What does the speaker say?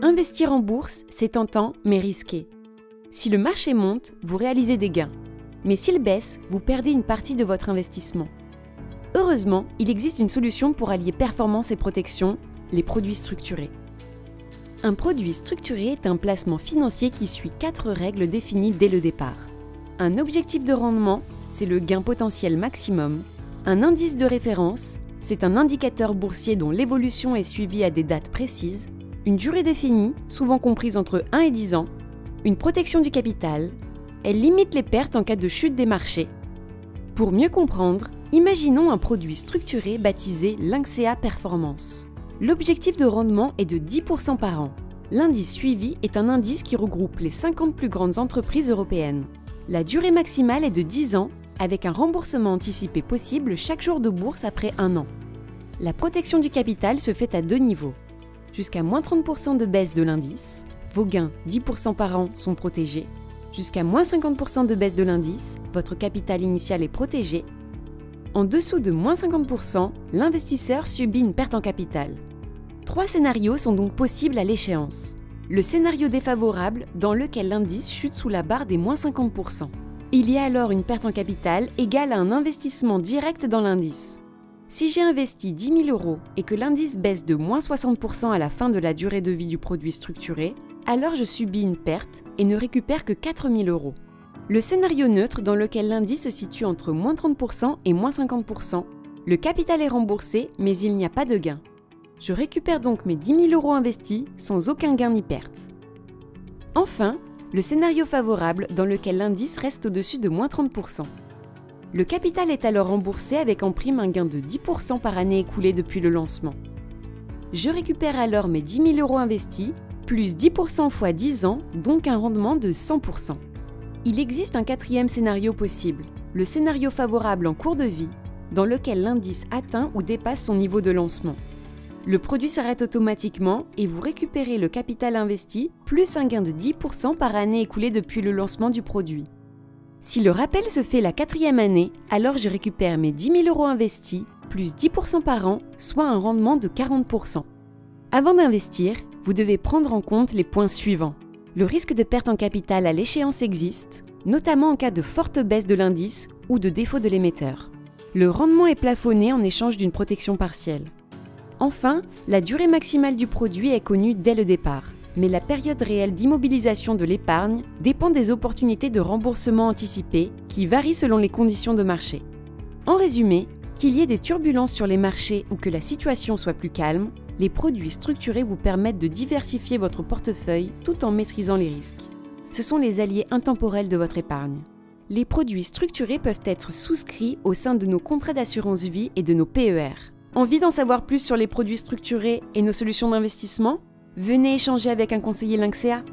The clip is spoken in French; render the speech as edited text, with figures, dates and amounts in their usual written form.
Investir en bourse, c'est tentant mais risqué. Si le marché monte, vous réalisez des gains. Mais s'il baisse, vous perdez une partie de votre investissement. Heureusement, il existe une solution pour allier performance et protection, les produits structurés. Un produit structuré est un placement financier qui suit 4 règles définies dès le départ. Un objectif de rendement, c'est le gain potentiel maximum. Un indice de référence, c'est un indicateur boursier dont l'évolution est suivie à des dates précises. Une durée définie, souvent comprise entre 1 et 10 ans. Une protection du capital. Elle limite les pertes en cas de chute des marchés. Pour mieux comprendre, imaginons un produit structuré baptisé Lynxea Performance. L'objectif de rendement est de 10% par an. L'indice suivi est un indice qui regroupe les 50 plus grandes entreprises européennes. La durée maximale est de 10 ans, avec un remboursement anticipé possible chaque jour de bourse après 1 an. La protection du capital se fait à 2 niveaux. Jusqu'à moins 30% de baisse de l'indice, vos gains 10% par an sont protégés. Jusqu'à moins 50% de baisse de l'indice, votre capital initial est protégé. En dessous de moins 50%, l'investisseur subit une perte en capital. 3 scénarios sont donc possibles à l'échéance. Le scénario défavorable, dans lequel l'indice chute sous la barre des moins 50%. Il y a alors une perte en capital égale à un investissement direct dans l'indice. Si j'ai investi 10 000 € et que l'indice baisse de moins 60% à la fin de la durée de vie du produit structuré, alors je subis une perte et ne récupère que 4 000 €. Le scénario neutre dans lequel l'indice se situe entre moins 30% et moins 50%, le capital est remboursé mais il n'y a pas de gain. Je récupère donc mes 10 000 € investis sans aucun gain ni perte. Enfin, le scénario favorable dans lequel l'indice reste au-dessus de moins 30%. Le capital est alors remboursé avec en prime un gain de 10% par année écoulée depuis le lancement. Je récupère alors mes 10 000 € investis, plus 10% x 10 ans, donc un rendement de 100%. Il existe un 4e scénario possible, le scénario favorable en cours de vie, dans lequel l'indice atteint ou dépasse son niveau de lancement. Le produit s'arrête automatiquement et vous récupérez le capital investi, plus un gain de 10% par année écoulée depuis le lancement du produit. Si le rappel se fait la 4e année, alors je récupère mes 10 000 € investis, plus 10% par an, soit un rendement de 40%. Avant d'investir, vous devez prendre en compte les points suivants. Le risque de perte en capital à l'échéance existe, notamment en cas de forte baisse de l'indice ou de défaut de l'émetteur. Le rendement est plafonné en échange d'une protection partielle. Enfin, la durée maximale du produit est connue dès le départ. Mais la période réelle d'immobilisation de l'épargne dépend des opportunités de remboursement anticipé qui varient selon les conditions de marché. En résumé, qu'il y ait des turbulences sur les marchés ou que la situation soit plus calme, les produits structurés vous permettent de diversifier votre portefeuille tout en maîtrisant les risques. Ce sont les alliés intemporels de votre épargne. Les produits structurés peuvent être souscrits au sein de nos contrats d'assurance vie et de nos PER. Envie d'en savoir plus sur les produits structurés et nos solutions d'investissement ? Venez échanger avec un conseiller Lynxea.